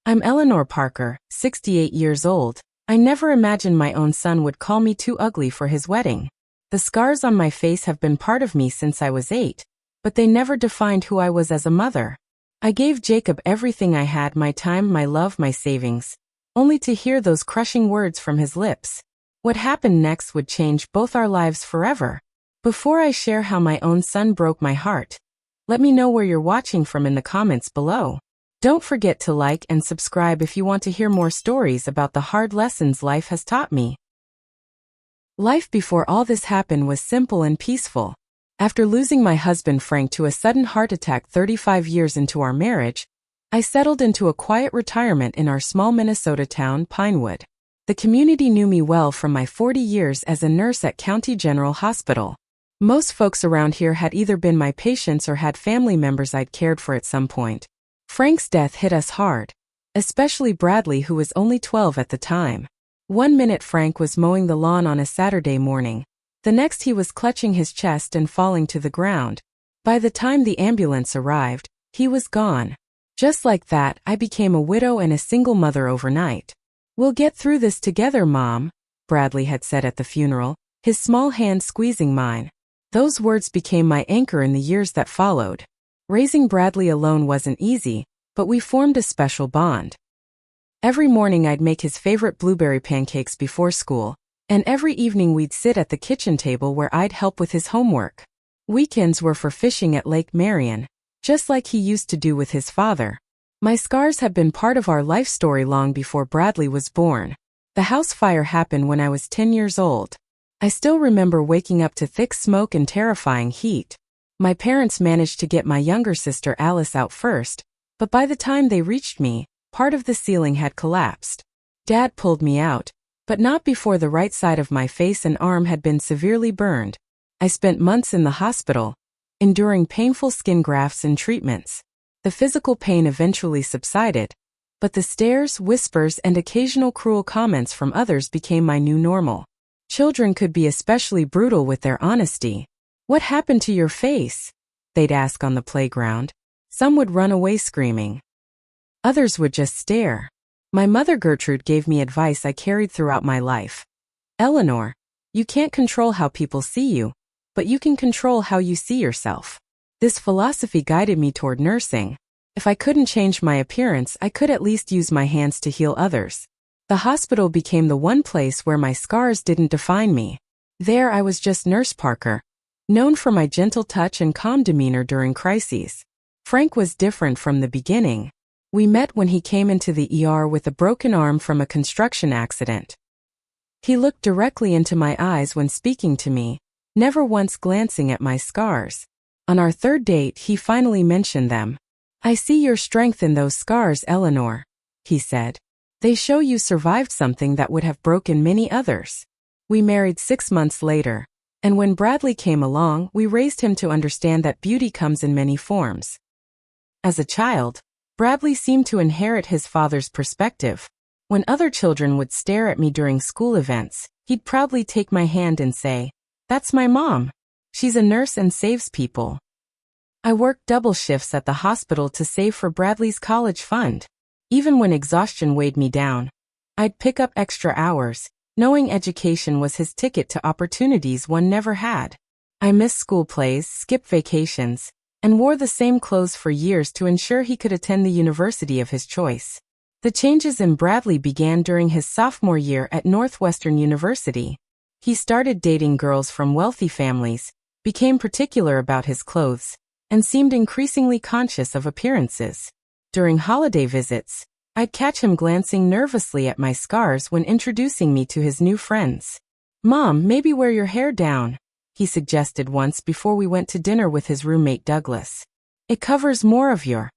I'm Eleanor Parker, 68 years old. I never imagined my own son would call me too ugly for his wedding. The scars on my face have been part of me since I was 8, but they never defined who I was as a mother. I gave Jacob everything I had, my time, my love, my savings, only to hear those crushing words from his lips. What happened next would change both our lives forever. Before I share how my own son broke my heart, let me know where you're watching from in the comments below. Don't forget to like and subscribe if you want to hear more stories about the hard lessons life has taught me. Life before all this happened was simple and peaceful. After losing my husband Frank to a sudden heart attack 35 years into our marriage, I settled into a quiet retirement in our small Minnesota town, Pinewood. The community knew me well from my 40 years as a nurse at County General Hospital. Most folks around here had either been my patients or had family members I'd cared for at some point. Frank's death hit us hard, especially Bradley, who was only 12 at the time. One minute Frank was mowing the lawn on a Saturday morning. The next he was clutching his chest and falling to the ground. By the time the ambulance arrived, he was gone. Just like that, I became a widow and a single mother overnight. "We'll get through this together, Mom," Bradley had said at the funeral, his small hand squeezing mine. Those words became my anchor in the years that followed. Raising Bradley alone wasn't easy, but we formed a special bond. Every morning I'd make his favorite blueberry pancakes before school, and every evening we'd sit at the kitchen table where I'd help with his homework. Weekends were for fishing at Lake Marion, just like he used to do with his father. My scars have been part of our life story long before Bradley was born. The house fire happened when I was 10 years old. I still remember waking up to thick smoke and terrifying heat. My parents managed to get my younger sister Alice out first, but by the time they reached me, part of the ceiling had collapsed. Dad pulled me out, but not before the right side of my face and arm had been severely burned. I spent months in the hospital, enduring painful skin grafts and treatments. The physical pain eventually subsided, but the stares, whispers, and occasional cruel comments from others became my new normal. Children could be especially brutal with their honesty. "What happened to your face?" they'd ask on the playground. Some would run away screaming. Others would just stare. My mother Gertrude gave me advice I carried throughout my life. "Eleanor, you can't control how people see you, but you can control how you see yourself." This philosophy guided me toward nursing. If I couldn't change my appearance, I could at least use my hands to heal others. The hospital became the one place where my scars didn't define me. There I was just Nurse Parker, known for my gentle touch and calm demeanor during crises. Frank was different from the beginning. We met when he came into the ER with a broken arm from a construction accident. He looked directly into my eyes when speaking to me, never once glancing at my scars. On our third date, he finally mentioned them. "I see your strength in those scars, Eleanor," he said. "They show you survived something that would have broken many others." We married 6 months later, and when Bradley came along, we raised him to understand that beauty comes in many forms. As a child, Bradley seemed to inherit his father's perspective. When other children would stare at me during school events, he'd proudly take my hand and say, "That's my mom. She's a nurse and saves people." I worked double shifts at the hospital to save for Bradley's college fund. Even when exhaustion weighed me down, I'd pick up extra hours, knowing education was his ticket to opportunities one never had. I missed school plays, skipped vacations, and wore the same clothes for years to ensure he could attend the university of his choice. The changes in Bradley began during his sophomore year at Northwestern University. He started dating girls from wealthy families, became particular about his clothes, and seemed increasingly conscious of appearances. During holiday visits, I'd catch him glancing nervously at my scars when introducing me to his new friends. "Mom, maybe wear your hair down," he suggested once before we went to dinner with his roommate Douglas. "It covers more of your..."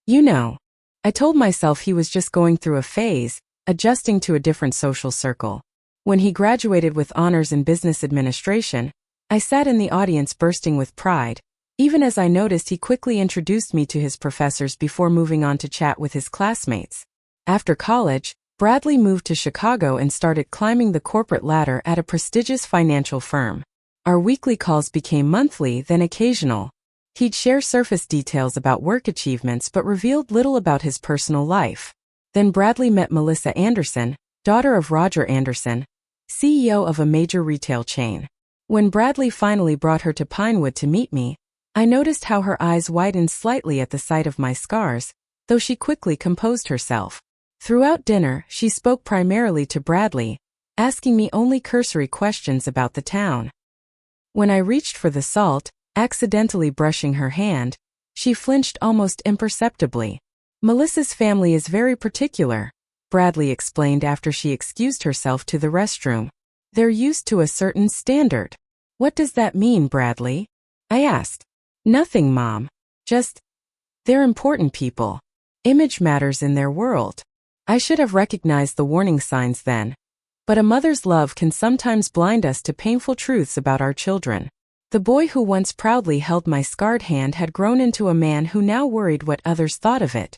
I told myself he was just going through a phase, adjusting to a different social circle. When he graduated with honors in business administration, I sat in the audience bursting with pride. Even as I noticed, he quickly introduced me to his professors before moving on to chat with his classmates. After college, Bradley moved to Chicago and started climbing the corporate ladder at a prestigious financial firm. Our weekly calls became monthly, then occasional. He'd share surface details about work achievements but revealed little about his personal life. Then Bradley met Melissa Anderson, daughter of Roger Anderson, CEO of a major retail chain. When Bradley finally brought her to Pinewood to meet me, I noticed how her eyes widened slightly at the sight of my scars, though she quickly composed herself. Throughout dinner, she spoke primarily to Bradley, asking me only cursory questions about the town. When I reached for the salt, accidentally brushing her hand, she flinched almost imperceptibly. Melissa's family is very particular, Bradley explained after she excused herself to the restroom. They're used to a certain standard. What does that mean, Bradley? I asked. Nothing, Mom. Just, they're important people. Image matters in their world. I should have recognized the warning signs then. But a mother's love can sometimes blind us to painful truths about our children. The boy who once proudly held my scarred hand had grown into a man who now worried what others thought of it.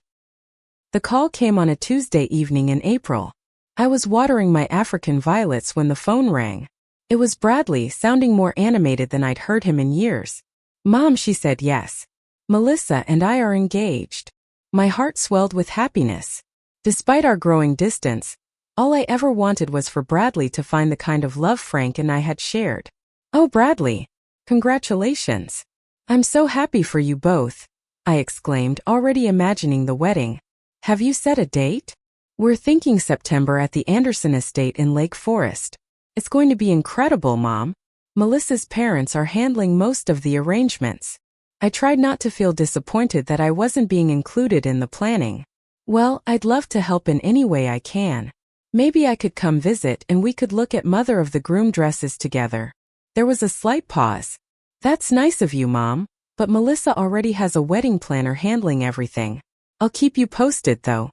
The call came on a Tuesday evening in April. I was watering my African violets when the phone rang. It was Bradley, sounding more animated than I'd heard him in years. Mom, she said, yes. Melissa and I are engaged. My heart swelled with happiness. Despite our growing distance, all I ever wanted was for Bradley to find the kind of love Frank and I had shared. Oh, Bradley, congratulations. I'm so happy for you both, I exclaimed, already imagining the wedding. Have you set a date? We're thinking September at the Anderson estate in Lake Forest. It's going to be incredible, Mom. Melissa's parents are handling most of the arrangements. I tried not to feel disappointed that I wasn't being included in the planning. Well, I'd love to help in any way I can. Maybe I could come visit and we could look at mother of the groom dresses together. There was a slight pause. That's nice of you, Mom, but Melissa already has a wedding planner handling everything. I'll keep you posted, though.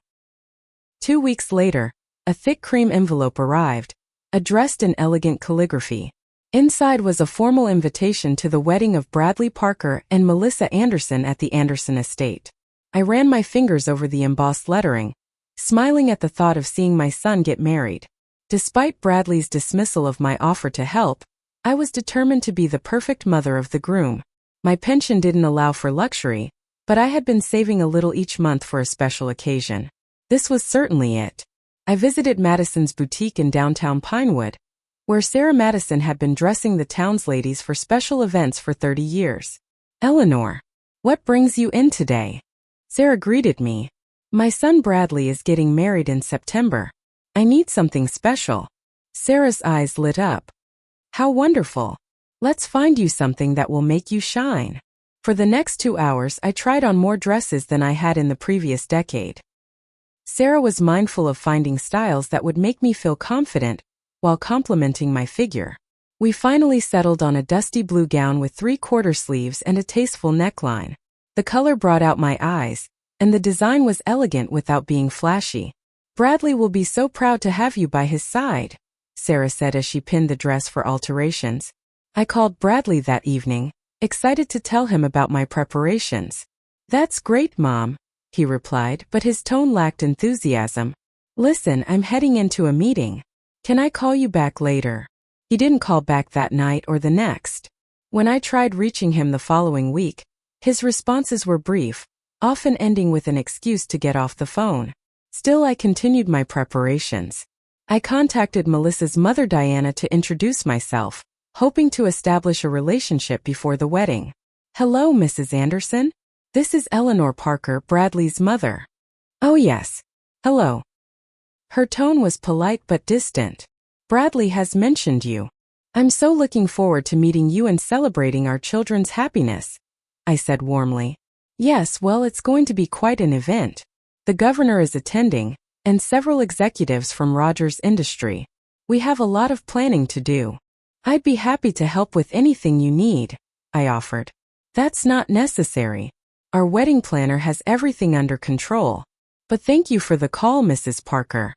2 weeks later, a thick cream envelope arrived, addressed in elegant calligraphy. Inside was a formal invitation to the wedding of Bradley Parker and Melissa Anderson at the Anderson estate. I ran my fingers over the embossed lettering, smiling at the thought of seeing my son get married. Despite Bradley's dismissal of my offer to help, I was determined to be the perfect mother of the groom. My pension didn't allow for luxury, but I had been saving a little each month for a special occasion. This was certainly it. I visited Madison's boutique in downtown Pinewood, where Sarah Madison had been dressing the town's ladies for special events for 30 years. Eleanor, what brings you in today? Sarah greeted me. My son Bradley is getting married in September. I need something special. Sarah's eyes lit up. How wonderful. Let's find you something that will make you shine. For the next 2 hours, I tried on more dresses than I had in the previous decade. Sarah was mindful of finding styles that would make me feel confident while complimenting my figure. We finally settled on a dusty blue gown with 3/4 sleeves and a tasteful neckline. The color brought out my eyes, and the design was elegant without being flashy. Bradley will be so proud to have you by his side, Sarah said as she pinned the dress for alterations. I called Bradley that evening, excited to tell him about my preparations. That's great, Mom, he replied, but his tone lacked enthusiasm. Listen, I'm heading into a meeting. Can I call you back later? He didn't call back that night or the next. When I tried reaching him the following week, his responses were brief, often ending with an excuse to get off the phone. Still, I continued my preparations. I contacted Melissa's mother Diana to introduce myself, hoping to establish a relationship before the wedding. Hello, Mrs. Anderson. This is Eleanor Parker, Bradley's mother. Oh yes. Hello. Her tone was polite but distant. Bradley has mentioned you. I'm so looking forward to meeting you and celebrating our children's happiness, I said warmly. Yes, well, it's going to be quite an event. The governor is attending, and several executives from Rogers Industry. We have a lot of planning to do. I'd be happy to help with anything you need, I offered. That's not necessary. Our wedding planner has everything under control. But thank you for the call, Mrs. Parker.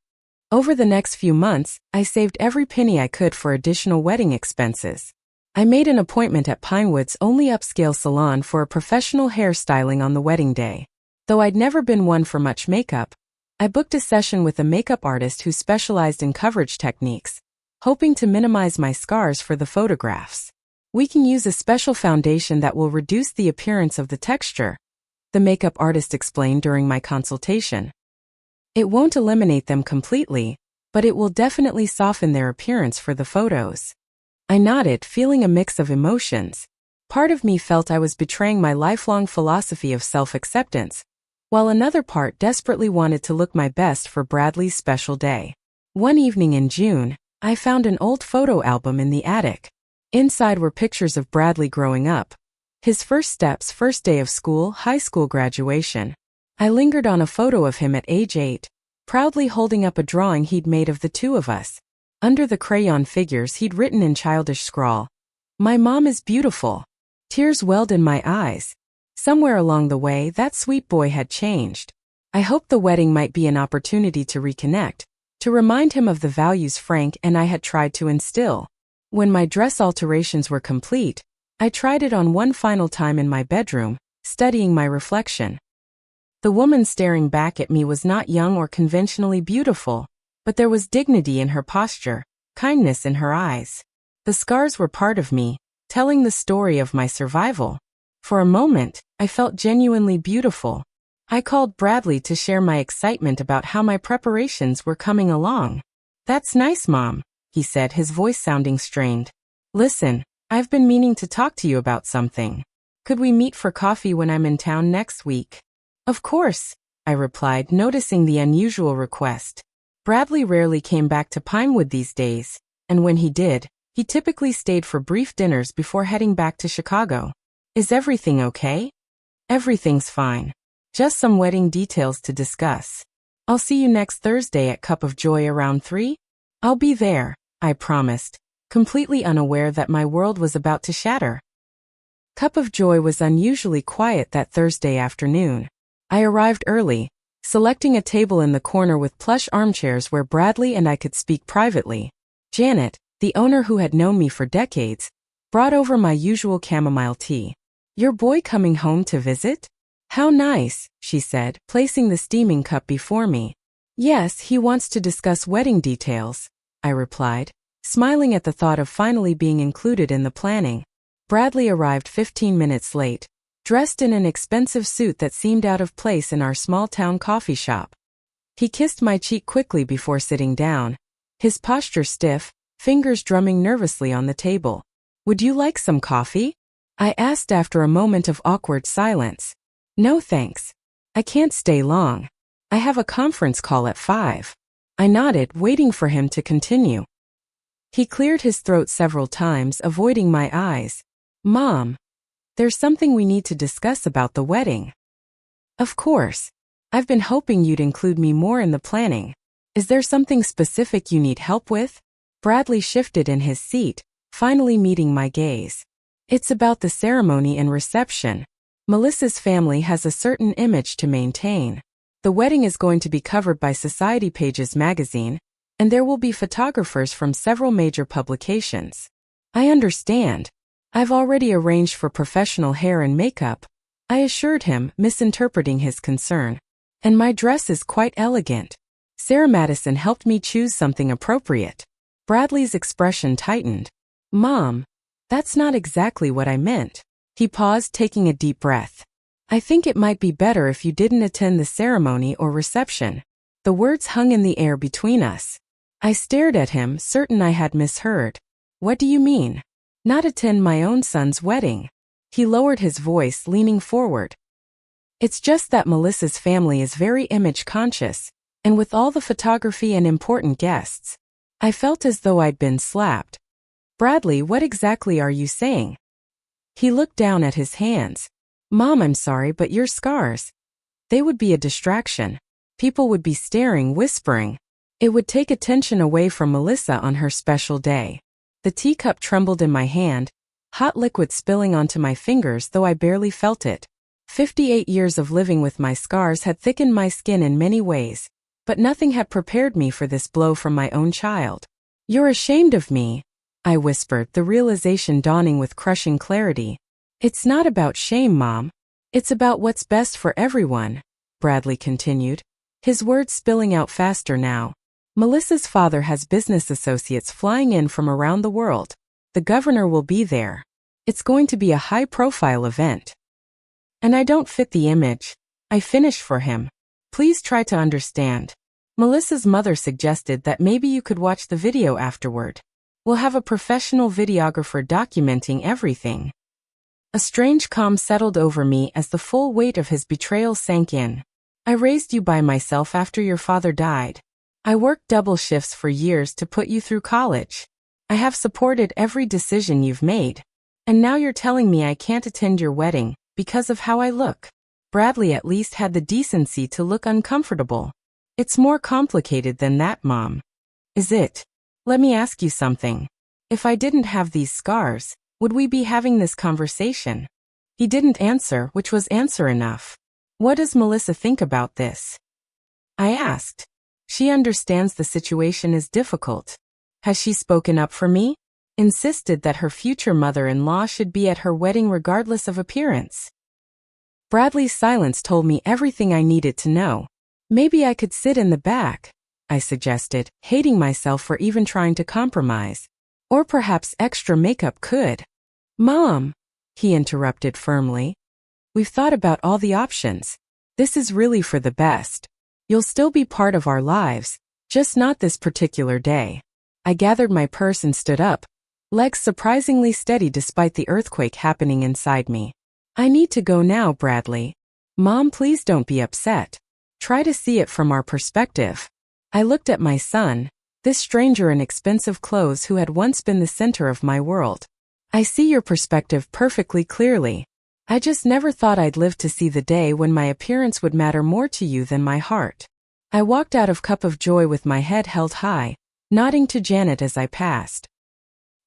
Over the next few months, I saved every penny I could for additional wedding expenses. I made an appointment at Pinewood's only upscale salon for a professional hairstyling on the wedding day. Though I'd never been one for much makeup, I booked a session with a makeup artist who specialized in coverage techniques, hoping to minimize my scars for the photographs. We can use a special foundation that will reduce the appearance of the texture, the makeup artist explained during my consultation. It won't eliminate them completely, but it will definitely soften their appearance for the photos. I nodded, feeling a mix of emotions. Part of me felt I was betraying my lifelong philosophy of self-acceptance, while another part desperately wanted to look my best for Bradley's special day. One evening in June, I found an old photo album in the attic. Inside were pictures of Bradley growing up. His first steps, first day of school, high school graduation. I lingered on a photo of him at age 8, proudly holding up a drawing he'd made of the two of us. Under the crayon figures he'd written in childish scrawl, "My mom is beautiful." Tears welled in my eyes. Somewhere along the way, that sweet boy had changed. I hoped the wedding might be an opportunity to reconnect, to remind him of the values Frank and I had tried to instill. When my dress alterations were complete, I tried it on one final time in my bedroom, studying my reflection. The woman staring back at me was not young or conventionally beautiful, but there was dignity in her posture, kindness in her eyes. The scars were part of me, telling the story of my survival. For a moment, I felt genuinely beautiful. I called Bradley to share my excitement about how my preparations were coming along. "That's nice, Mom," he said, his voice sounding strained. "Listen, I've been meaning to talk to you about something. Could we meet for coffee when I'm in town next week?" "Of course," I replied, noticing the unusual request. Bradley rarely came back to Pinewood these days, and when he did, he typically stayed for brief dinners before heading back to Chicago. "Is everything okay?" "Everything's fine. Just some wedding details to discuss. I'll see you next Thursday at Cup of Joy around 3. "I'll be there," I promised, completely unaware that my world was about to shatter. Cup of Joy was unusually quiet that Thursday afternoon. I arrived early, selecting a table in the corner with plush armchairs where Bradley and I could speak privately. Janet, the owner who had known me for decades, brought over my usual chamomile tea. "Your boy coming home to visit?" "How nice," she said, placing the steaming cup before me. "Yes, he wants to discuss wedding details," I replied, smiling at the thought of finally being included in the planning. Bradley arrived 15 minutes late, dressed in an expensive suit that seemed out of place in our small-town coffee shop. He kissed my cheek quickly before sitting down, his posture stiff, fingers drumming nervously on the table. "Would you like some coffee?" I asked after a moment of awkward silence. "No thanks. I can't stay long. I have a conference call at 5. I nodded, waiting for him to continue. He cleared his throat several times, avoiding my eyes. "Mom, there's something we need to discuss about the wedding." "Of course. I've been hoping you'd include me more in the planning. Is there something specific you need help with?" Bradley shifted in his seat, finally meeting my gaze. "It's about the ceremony and reception. Melissa's family has a certain image to maintain. The wedding is going to be covered by Society Pages magazine, and there will be photographers from several major publications." "I understand. I've already arranged for professional hair and makeup," I assured him, misinterpreting his concern. "And my dress is quite elegant. Sarah Madison helped me choose something appropriate." Bradley's expression tightened. "Mom, that's not exactly what I meant." He paused, taking a deep breath. "I think it might be better if you didn't attend the ceremony or reception." The words hung in the air between us. I stared at him, certain I had misheard. "What do you mean?" "Not attend my own son's wedding." He lowered his voice, leaning forward. "It's just that Melissa's family is very image conscious, and with all the photography and important guests." I felt as though I'd been slapped. "Bradley, what exactly are you saying?" He looked down at his hands. "Mom, I'm sorry, but your scars. They would be a distraction. People would be staring, whispering. It would take attention away from Melissa on her special day." The teacup trembled in my hand, hot liquid spilling onto my fingers though I barely felt it. 58 years of living with my scars had thickened my skin in many ways, but nothing had prepared me for this blow from my own child. "You're ashamed of me," I whispered, the realization dawning with crushing clarity. "It's not about shame, Mom. It's about what's best for everyone," Bradley continued, his words spilling out faster now. "Melissa's father has business associates flying in from around the world. The governor will be there. It's going to be a high-profile event. And I don't fit the image," I finished for him. "Please try to understand. Melissa's mother suggested that maybe you could watch the video afterward. We'll have a professional videographer documenting everything. A strange calm settled over me as the full weight of his betrayal sank in. I raised you by myself after your father died. I worked double shifts for years to put you through college. I have supported every decision you've made. And now you're telling me I can't attend your wedding because of how I look. Bradley at least had the decency to look uncomfortable. It's more complicated than that, Mom. Is it? Let me ask you something. If I didn't have these scars, would we be having this conversation? He didn't answer, which was answer enough. What does Melissa think about this? I asked. She understands the situation is difficult. Has she spoken up for me? Insisted that her future mother-in-law should be at her wedding regardless of appearance. Bradley's silence told me everything I needed to know. Maybe I could sit in the back, I suggested, hating myself for even trying to compromise. Or perhaps extra makeup could. Mom, he interrupted firmly. We've thought about all the options. This is really for the best. You'll still be part of our lives, just not this particular day. I gathered my purse and stood up, legs surprisingly steady despite the earthquake happening inside me. I need to go now, Bradley. Mom, please don't be upset. Try to see it from our perspective. I looked at my son, this stranger in expensive clothes who had once been the center of my world. I see your perspective perfectly clearly. I just never thought I'd live to see the day when my appearance would matter more to you than my heart. I walked out of Cup of Joy with my head held high, nodding to Janet as I passed.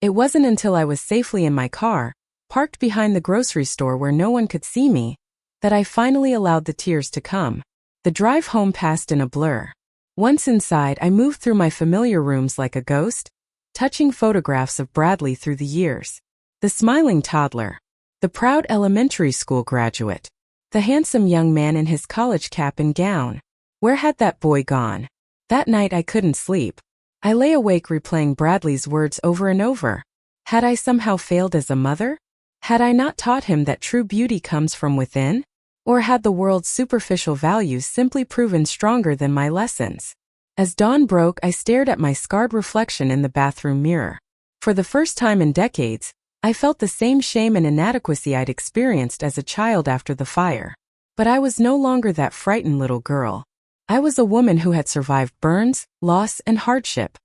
It wasn't until I was safely in my car, parked behind the grocery store where no one could see me, that I finally allowed the tears to come. The drive home passed in a blur. Once inside, I moved through my familiar rooms like a ghost, touching photographs of Bradley through the years. The smiling toddler, the proud elementary school graduate, the handsome young man in his college cap and gown. Where had that boy gone? That night I couldn't sleep. I lay awake replaying Bradley's words over and over. Had I somehow failed as a mother? Had I not taught him that true beauty comes from within? Or had the world's superficial values simply proven stronger than my lessons? As dawn broke, I stared at my scarred reflection in the bathroom mirror. For the first time in decades, I felt the same shame and inadequacy I'd experienced as a child after the fire. But I was no longer that frightened little girl. I was a woman who had survived burns, loss, and hardship.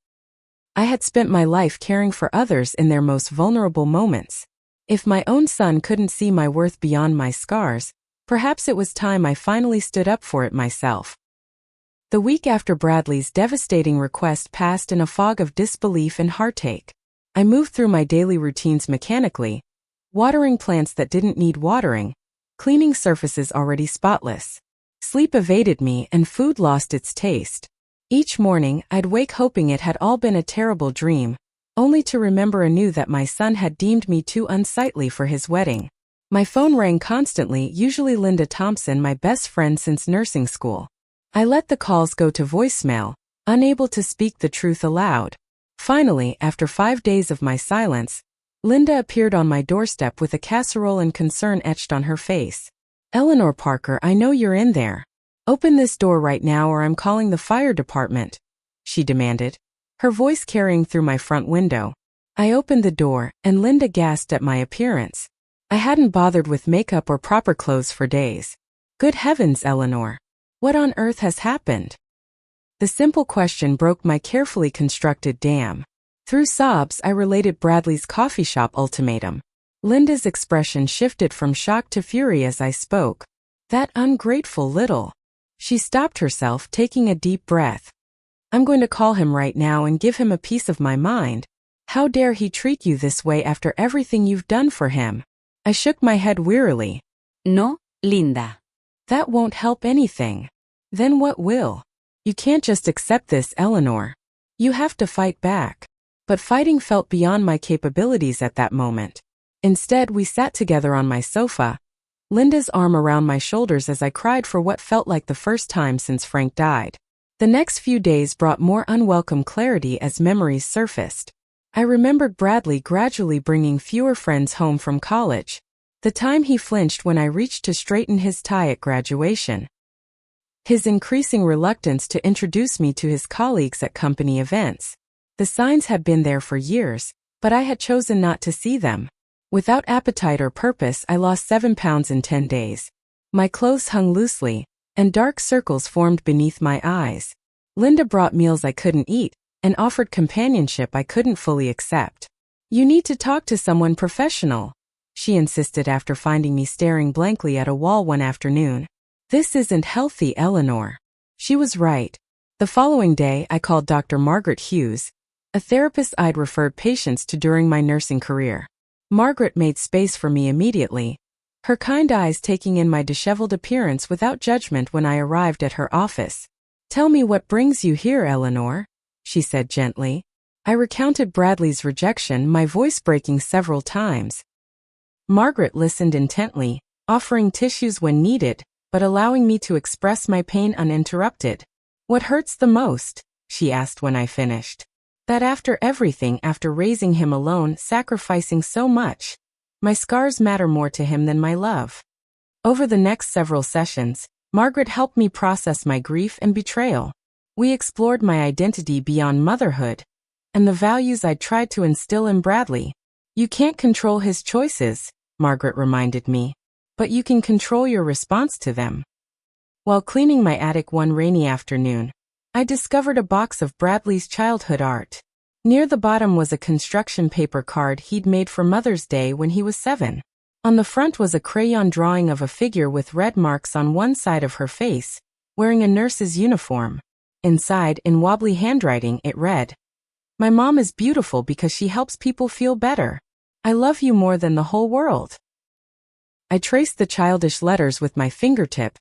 I had spent my life caring for others in their most vulnerable moments. If my own son couldn't see my worth beyond my scars, perhaps it was time I finally stood up for it myself. The week after Bradley's devastating request passed in a fog of disbelief and heartache. I moved through my daily routines mechanically, watering plants that didn't need watering, cleaning surfaces already spotless. Sleep evaded me and food lost its taste. Each morning, I'd wake hoping it had all been a terrible dream, only to remember anew that my son had deemed me too unsightly for his wedding. My phone rang constantly, usually Linda Thompson, my best friend since nursing school. I let the calls go to voicemail, unable to speak the truth aloud. Finally, after 5 days of my silence, Linda appeared on my doorstep with a casserole and concern etched on her face. Eleanor Parker, I know you're in there. Open this door right now or I'm calling the fire department, she demanded, her voice carrying through my front window. I opened the door, and Linda gasped at my appearance. I hadn't bothered with makeup or proper clothes for days. Good heavens, Eleanor. What on earth has happened? The simple question broke my carefully constructed dam. Through sobs, I related Bradley's coffee shop ultimatum. Linda's expression shifted from shock to fury as I spoke. That ungrateful little. She stopped herself, taking a deep breath. I'm going to call him right now and give him a piece of my mind. How dare he treat you this way after everything you've done for him? I shook my head wearily. No, Linda. That won't help anything. Then what will? You can't just accept this, Eleanor. You have to fight back. But fighting felt beyond my capabilities at that moment. Instead, we sat together on my sofa, Linda's arm around my shoulders as I cried for what felt like the first time since Frank died. The next few days brought more unwelcome clarity as memories surfaced. I remembered Bradley gradually bringing fewer friends home from college. The time he flinched when I reached to straighten his tie at graduation. his increasing reluctance to introduce me to his colleagues at company events. The signs had been there for years, but I had chosen not to see them. Without appetite or purpose, I lost 7 pounds in 10 days. My clothes hung loosely, and dark circles formed beneath my eyes. Linda brought meals I couldn't eat, and offered companionship I couldn't fully accept. "You need to talk to someone professional," she insisted after finding me staring blankly at a wall one afternoon. "This isn't healthy, Eleanor." She was right. The following day, I called Dr. Margaret Hughes, a therapist I'd referred patients to during my nursing career. Margaret made space for me immediately, her kind eyes taking in my disheveled appearance without judgment when I arrived at her office. "Tell me what brings you here, Eleanor," she said gently. I recounted Bradley's rejection, my voice breaking several times. Margaret listened intently, offering tissues when needed, but allowing me to express my pain uninterrupted. "What hurts the most?" she asked when I finished. "That after everything, after raising him alone, sacrificing so much, my scars matter more to him than my love." Over the next several sessions, Margaret helped me process my grief and betrayal. We explored my identity beyond motherhood, and the values I'd tried to instill in Bradley. "You can't control his choices," Margaret reminded me, "but you can control your response to them." While cleaning my attic one rainy afternoon, I discovered a box of Bradley's childhood art. Near the bottom was a construction paper card he'd made for Mother's Day when he was 7. On the front was a crayon drawing of a figure with red marks on one side of her face, wearing a nurse's uniform. Inside, in wobbly handwriting, it read, "My mom is beautiful because she helps people feel better. I love you more than the whole world." I traced the childish letters with my fingertip,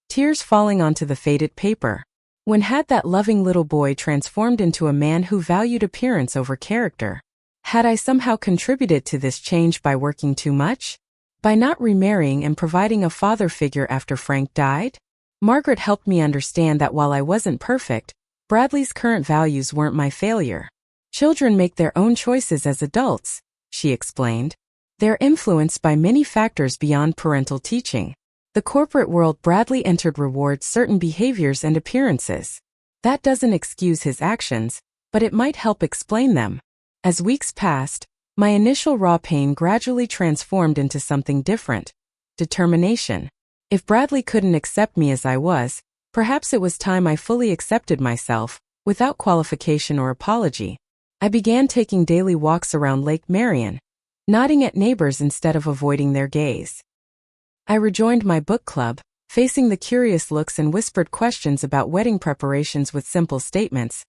tears falling onto the faded paper. When had that loving little boy transformed into a man who valued appearance over character? Had I somehow contributed to this change by working too much? By not remarrying and providing a father figure after Frank died? Margaret helped me understand that while I wasn't perfect, Bradley's current values weren't my failure. "Children make their own choices as adults," she explained. "They're influenced by many factors beyond parental teaching." The corporate world Bradley entered rewards certain behaviors and appearances. That doesn't excuse his actions, but it might help explain them. As weeks passed, my initial raw pain gradually transformed into something different: determination. If Bradley couldn't accept me as I was, perhaps it was time I fully accepted myself, without qualification or apology. I began taking daily walks around Lake Marion, nodding at neighbors instead of avoiding their gaze. I rejoined my book club, facing the curious looks and whispered questions about wedding preparations with simple statements.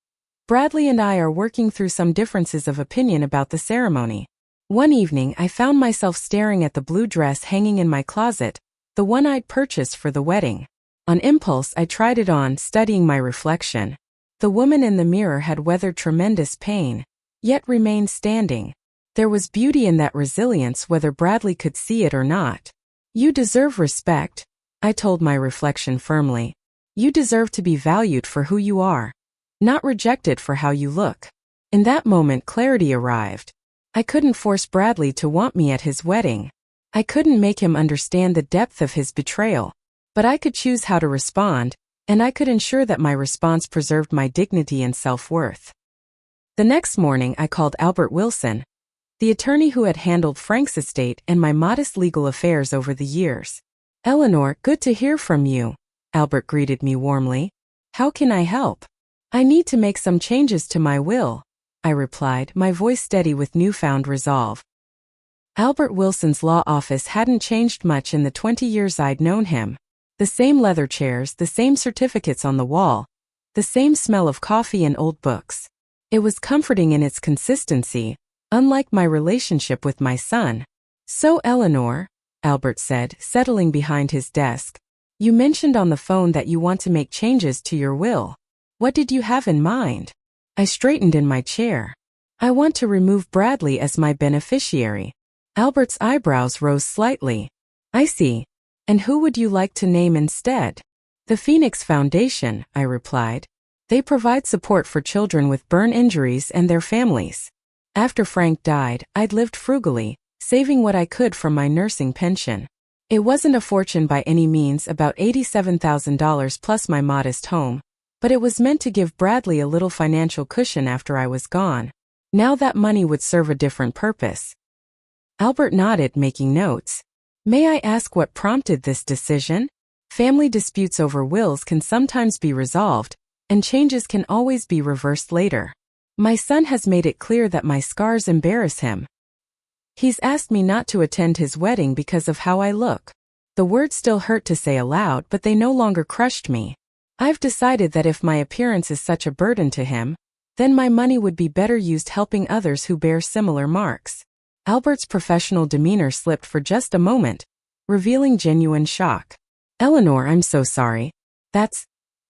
"Bradley and I are working through some differences of opinion about the ceremony." One evening, I found myself staring at the blue dress hanging in my closet, the one I'd purchased for the wedding. On impulse, I tried it on, studying my reflection. The woman in the mirror had weathered tremendous pain, yet remained standing. There was beauty in that resilience, whether Bradley could see it or not. "You deserve respect," I told my reflection firmly. "You deserve to be valued for who you are, not rejected for how you look." In that moment, clarity arrived. I couldn't force Bradley to want me at his wedding. I couldn't make him understand the depth of his betrayal, but I could choose how to respond, and I could ensure that my response preserved my dignity and self-worth. The next morning, I called Albert Wilson, the attorney who had handled Frank's estate and my modest legal affairs over the years. "Eleanor, good to hear from you," Albert greeted me warmly. "How can I help?" "I need to make some changes to my will," I replied, my voice steady with newfound resolve. Albert Wilson's law office hadn't changed much in the 20 years I'd known him. The same leather chairs, the same certificates on the wall, the same smell of coffee and old books. It was comforting in its consistency, unlike my relationship with my son. "So, Eleanor," Albert said, settling behind his desk, "you mentioned on the phone that you want to make changes to your will. What did you have in mind?" I straightened in my chair. "I want to remove Bradley as my beneficiary." Albert's eyebrows rose slightly. "I see. And who would you like to name instead?" "The Phoenix Foundation," I replied. "They provide support for children with burn injuries and their families." After Frank died, I'd lived frugally, saving what I could from my nursing pension. It wasn't a fortune by any means, about $87,000 plus my modest home, but it was meant to give Bradley a little financial cushion after I was gone. Now that money would serve a different purpose. Albert nodded, making notes. May I ask what prompted this decision? Family disputes over wills can sometimes be resolved, and changes can always be reversed later. My son has made it clear that my scars embarrass him. He's asked me not to attend his wedding because of how I look. The words still hurt to say aloud, but they no longer crushed me. I've decided that if my appearance is such a burden to him, then my money would be better used helping others who bear similar marks. Albert's professional demeanor slipped for just a moment, revealing genuine shock. Eleanor, I'm so sorry.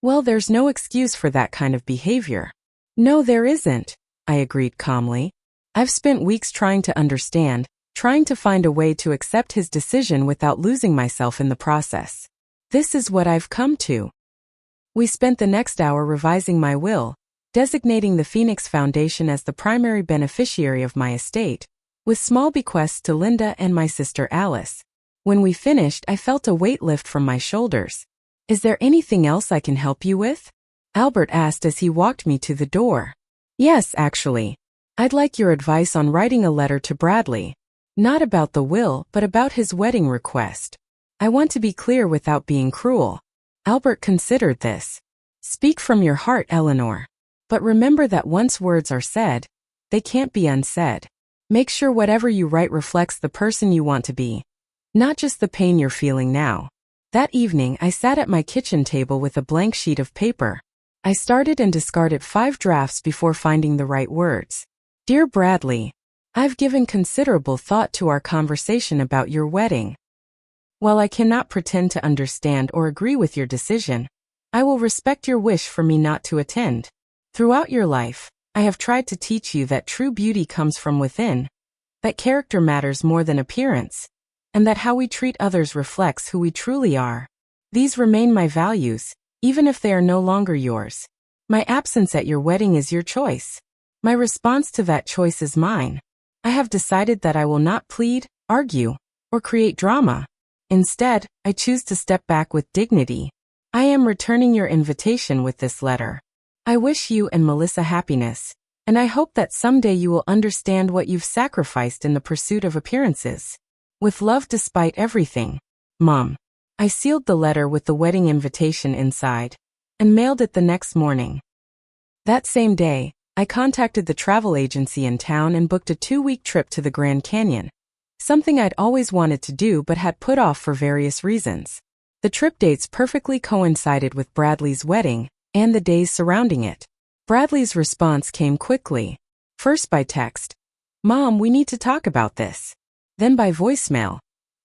Well, there's no excuse for that kind of behavior. No, there isn't, I agreed calmly. I've spent weeks trying to understand, trying to find a way to accept his decision without losing myself in the process. This is what I've come to. We spent the next hour revising my will, designating the Phoenix Foundation as the primary beneficiary of my estate, with small bequests to Linda and my sister Alice. When we finished, I felt a weight lift from my shoulders. Is there anything else I can help you with? Albert asked as he walked me to the door. Yes, actually. I'd like your advice on writing a letter to Bradley. Not about the will, but about his wedding request. I want to be clear without being cruel. Albert considered this. Speak from your heart, Eleanor. But remember that once words are said, they can't be unsaid. Make sure whatever you write reflects the person you want to be, not just the pain you're feeling now. That evening, I sat at my kitchen table with a blank sheet of paper. I started and discarded 5 drafts before finding the right words. Dear Bradley, I've given considerable thought to our conversation about your wedding. While I cannot pretend to understand or agree with your decision, I will respect your wish for me not to attend. Throughout your life, I have tried to teach you that true beauty comes from within, that character matters more than appearance, and that how we treat others reflects who we truly are. These remain my values, even if they are no longer yours. My absence at your wedding is your choice. My response to that choice is mine. I have decided that I will not plead, argue, or create drama. Instead, I choose to step back with dignity. I am returning your invitation with this letter. I wish you and Melissa happiness, and I hope that someday you will understand what you've sacrificed in the pursuit of appearances. With love despite everything, Mom. I sealed the letter with the wedding invitation inside, and mailed it the next morning. That same day, I contacted the travel agency in town and booked a 2-week trip to the Grand Canyon, something I'd always wanted to do but had put off for various reasons. The trip dates perfectly coincided with Bradley's wedding and the days surrounding it. Bradley's response came quickly. First by text, Mom, we need to talk about this. Then by voicemail,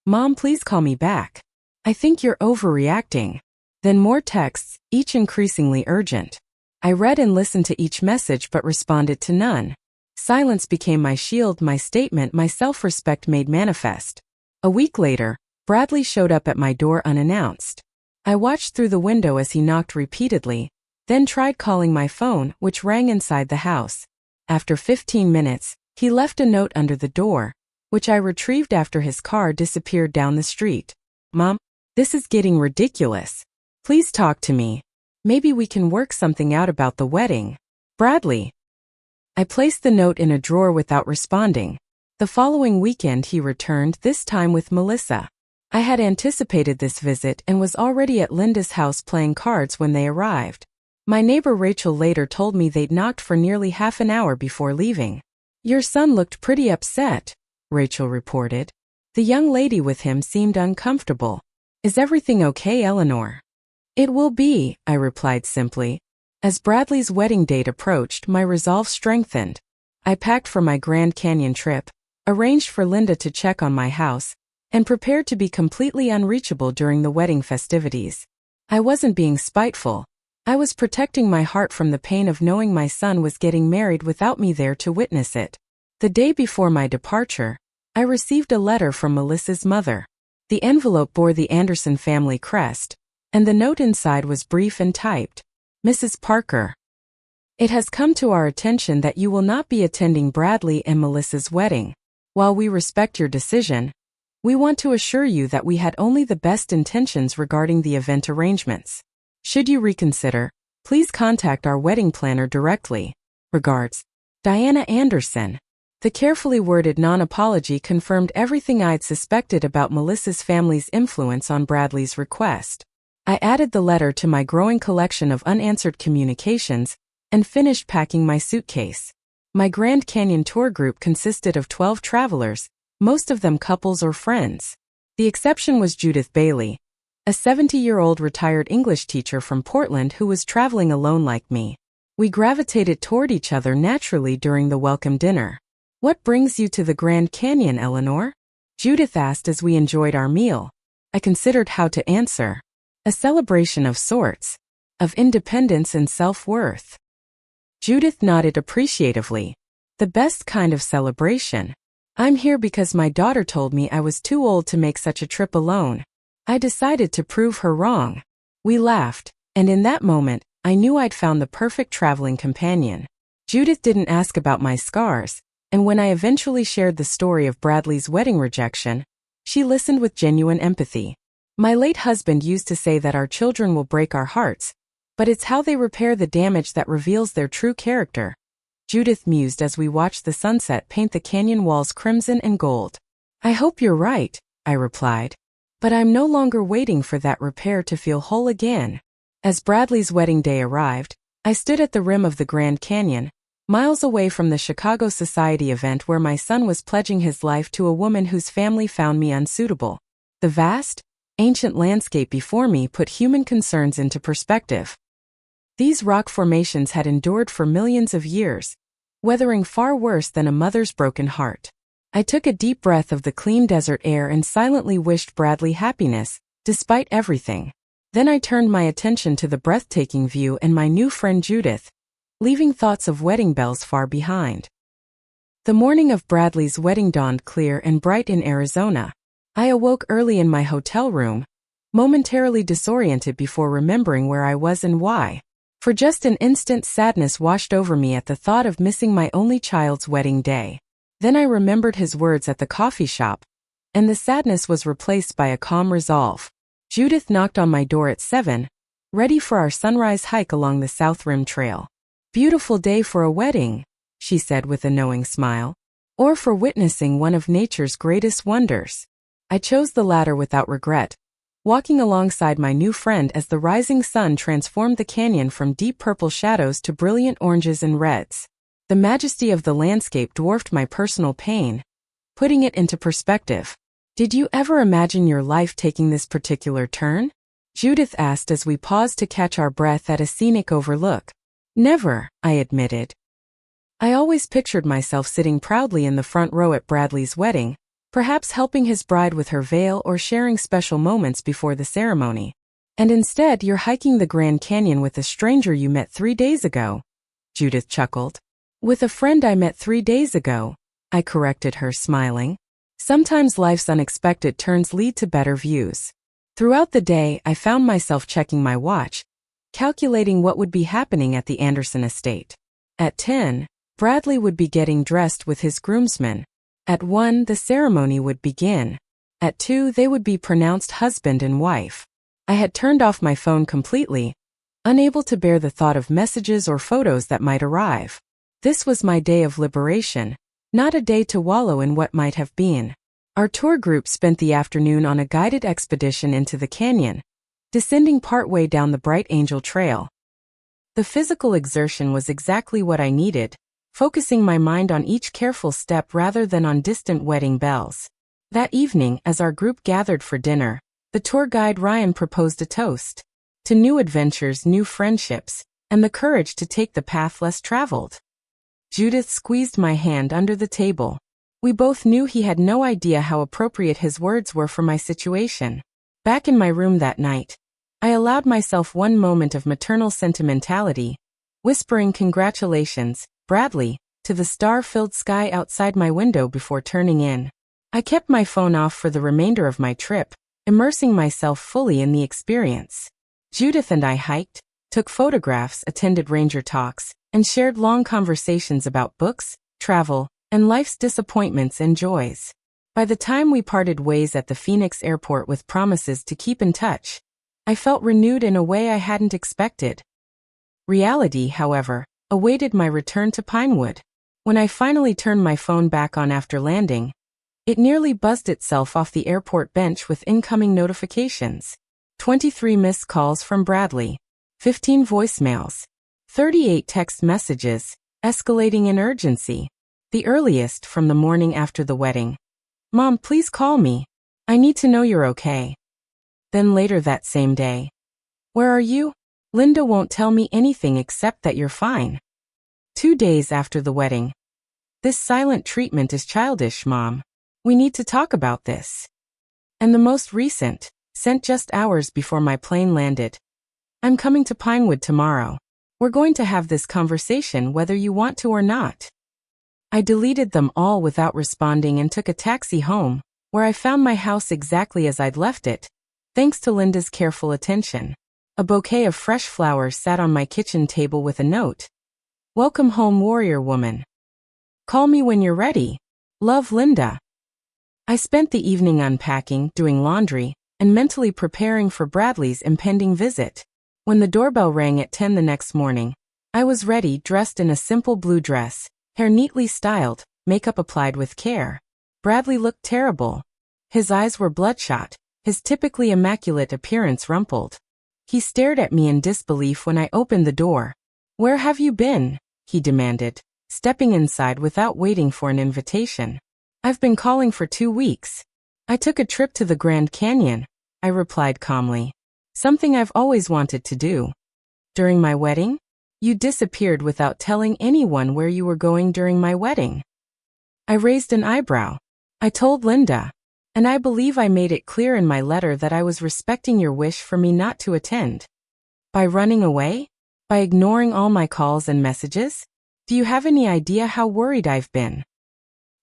Mom, please call me back. I think you're overreacting. Then more texts, each increasingly urgent. I read and listened to each message but responded to none. Silence became my shield, my statement, my self-respect made manifest. A week later, Bradley showed up at my door unannounced. I watched through the window as he knocked repeatedly, then tried calling my phone, which rang inside the house. After 15 minutes, he left a note under the door, which I retrieved after his car disappeared down the street. Mom, this is getting ridiculous. Please talk to me. Maybe we can work something out about the wedding. Bradley. I placed the note in a drawer without responding. The following weekend he returned, this time with Melissa. I had anticipated this visit and was already at Linda's house playing cards when they arrived. My neighbor Rachel later told me they'd knocked for nearly half an hour before leaving. Your son looked pretty upset, Rachel reported. The young lady with him seemed uncomfortable. Is everything okay, Eleanor? It will be, I replied simply. As Bradley's wedding date approached, my resolve strengthened. I packed for my Grand Canyon trip, arranged for Linda to check on my house, and prepared to be completely unreachable during the wedding festivities. I wasn't being spiteful. I was protecting my heart from the pain of knowing my son was getting married without me there to witness it. The day before my departure, I received a letter from Melissa's mother. The envelope bore the Anderson family crest, and the note inside was brief and typed. Mrs. Parker. It has come to our attention that you will not be attending Bradley and Melissa's wedding. While we respect your decision, We want to assure you that we had only the best intentions regarding the event arrangements. Should you reconsider, please contact our wedding planner directly. Regards, Diana Anderson. The carefully worded non-apology confirmed everything I'd suspected about Melissa's family's influence on Bradley's request. I added the letter to my growing collection of unanswered communications and finished packing my suitcase. My Grand Canyon tour group consisted of 12 travelers, most of them couples or friends. The exception was Judith Bailey, a 70-year-old retired English teacher from Portland who was traveling alone like me. We gravitated toward each other naturally during the welcome dinner. "What brings you to the Grand Canyon, Eleanor?" Judith asked as we enjoyed our meal. I considered how to answer. "A celebration of sorts. Of independence and self-worth." Judith nodded appreciatively. "The best kind of celebration. I'm here because my daughter told me I was too old to make such a trip alone. I decided to prove her wrong." We laughed, and in that moment, I knew I'd found the perfect traveling companion. Judith didn't ask about my scars, and when I eventually shared the story of Bradley's wedding rejection, she listened with genuine empathy. "My late husband used to say that our children will break our hearts, but it's how they repair the damage that reveals their true character," Judith mused as we watched the sunset paint the canyon walls crimson and gold. "I hope you're right," I replied. "But I'm no longer waiting for that repair to feel whole again." As Bradley's wedding day arrived, I stood at the rim of the Grand Canyon, miles away from the Chicago Society event where my son was pledging his life to a woman whose family found me unsuitable. The vast, ancient landscape before me put human concerns into perspective. These rock formations had endured for millions of years, weathering far worse than a mother's broken heart. I took a deep breath of the clean desert air and silently wished Bradley happiness, despite everything. Then I turned my attention to the breathtaking view and my new friend Judith, leaving thoughts of wedding bells far behind. The morning of Bradley's wedding dawned clear and bright in Arizona. I awoke early in my hotel room, momentarily disoriented before remembering where I was and why. For just an instant, sadness washed over me at the thought of missing my only child's wedding day. Then I remembered his words at the coffee shop, and the sadness was replaced by a calm resolve. Judith knocked on my door at 7, ready for our sunrise hike along the South Rim Trail. "Beautiful day for a wedding," she said with a knowing smile. "Or for witnessing one of nature's greatest wonders." I chose the latter without regret, walking alongside my new friend as the rising sun transformed the canyon from deep purple shadows to brilliant oranges and reds. The majesty of the landscape dwarfed my personal pain, putting it into perspective. "Did you ever imagine your life taking this particular turn?" Judith asked as we paused to catch our breath at a scenic overlook. "Never," I admitted. I always pictured myself sitting proudly in the front row at Bradley's wedding, perhaps helping his bride with her veil or sharing special moments before the ceremony. "And instead you're hiking the Grand Canyon with a stranger you met 3 days ago," Judith chuckled. "With a friend I met 3 days ago," I corrected her, smiling. Sometimes life's unexpected turns lead to better views. Throughout the day, I found myself checking my watch, calculating what would be happening at the Anderson estate. At 10, Bradley would be getting dressed with his groomsmen. At 1, the ceremony would begin. At 2, they would be pronounced husband and wife. I had turned off my phone completely, unable to bear the thought of messages or photos that might arrive. This was my day of liberation, not a day to wallow in what might have been. Our tour group spent the afternoon on a guided expedition into the canyon, descending partway down the Bright Angel Trail. The physical exertion was exactly what I needed, focusing my mind on each careful step rather than on distant wedding bells. That evening, as our group gathered for dinner, the tour guide Ryan proposed a toast to new adventures, new friendships, and the courage to take the path less traveled. Judith squeezed my hand under the table. We both knew he had no idea how appropriate his words were for my situation. Back in my room that night, I allowed myself one moment of maternal sentimentality, whispering "Congratulations, Bradley," to the star-filled sky outside my window before turning in. I kept my phone off for the remainder of my trip, immersing myself fully in the experience. Judith and I hiked, took photographs, attended ranger talks, and shared long conversations about books, travel, and life's disappointments and joys. By the time we parted ways at the Phoenix airport with promises to keep in touch, I felt renewed in a way I hadn't expected. Reality, however, awaited my return to Pinewood. When I finally turned my phone back on after landing, it nearly buzzed itself off the airport bench with incoming notifications. 23 missed calls from Bradley, 15 voicemails, 38 text messages, escalating in urgency. The earliest from the morning after the wedding. Mom, please call me. I need to know you're okay. Then later that same day. Where are you? Linda won't tell me anything except that you're fine. 2 days after the wedding. This silent treatment is childish, Mom. We need to talk about this. And the most recent, sent just hours before my plane landed. I'm coming to Pinewood tomorrow. We're going to have this conversation whether you want to or not. I deleted them all without responding and took a taxi home, where I found my house exactly as I'd left it, thanks to Linda's careful attention. A bouquet of fresh flowers sat on my kitchen table with a note. Welcome home, warrior woman. Call me when you're ready. Love, Linda. I spent the evening unpacking, doing laundry, and mentally preparing for Bradley's impending visit. When the doorbell rang at 10 the next morning, I was ready, dressed in a simple blue dress, hair neatly styled, makeup applied with care. Bradley looked terrible. His eyes were bloodshot, his typically immaculate appearance rumpled. He stared at me in disbelief when I opened the door. Where have you been? He demanded, stepping inside without waiting for an invitation. I've been calling for 2 weeks. I took a trip to the Grand Canyon, I replied calmly. Something I've always wanted to do. During my wedding? You disappeared without telling anyone where you were going during my wedding. I raised an eyebrow. I told Linda. And I believe I made it clear in my letter that I was respecting your wish for me not to attend. By running away? By ignoring all my calls and messages? Do you have any idea how worried I've been?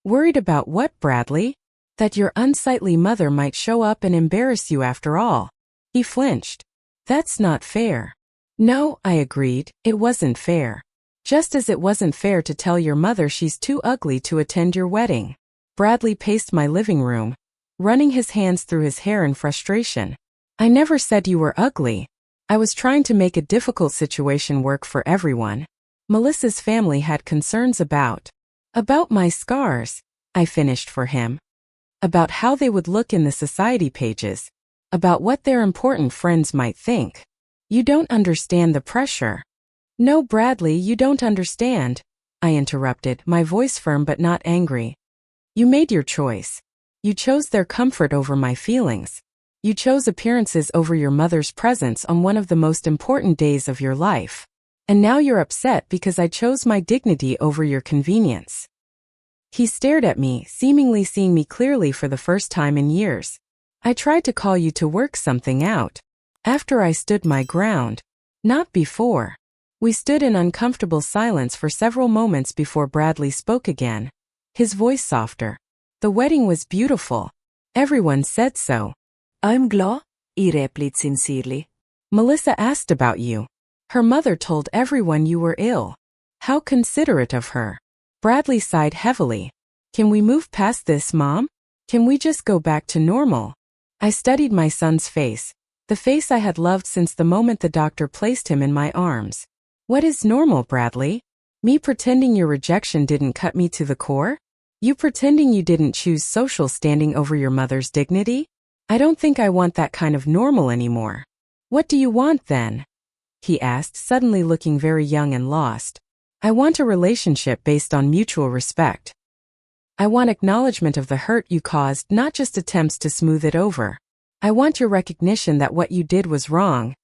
Worried about what, Bradley? That your unsightly mother might show up and embarrass you after all. He flinched. That's not fair. No, I agreed, it wasn't fair. Just as it wasn't fair to tell your mother she's too ugly to attend your wedding. Bradley paced my living room, running his hands through his hair in frustration. I never said you were ugly. I was trying to make a difficult situation work for everyone. Melissa's family had concerns about my scars, I finished for him. About how they would look in the society pages. About what their important friends might think. You don't understand the pressure. No, Bradley, you don't understand, I interrupted, my voice firm but not angry. You made your choice. You chose their comfort over my feelings. You chose appearances over your mother's presence on one of the most important days of your life. And now you're upset because I chose my dignity over your convenience. He stared at me, seemingly seeing me clearly for the first time in years. I tried to call you to work something out. After I stood my ground. Not before. We stood in uncomfortable silence for several moments before Bradley spoke again. His voice softer. The wedding was beautiful. Everyone said so. I'm glad, he replied sincerely. Melissa asked about you. Her mother told everyone you were ill. How considerate of her. Bradley sighed heavily. Can we move past this, Mom? Can we just go back to normal? I studied my son's face. The face I had loved since the moment the doctor placed him in my arms. What is normal, Bradley? Me pretending your rejection didn't cut me to the core? You pretending you didn't choose social standing over your mother's dignity? I don't think I want that kind of normal anymore. What do you want then? He asked, suddenly looking very young and lost. I want a relationship based on mutual respect. I want acknowledgement of the hurt you caused, not just attempts to smooth it over. I want your recognition that what you did was wrong,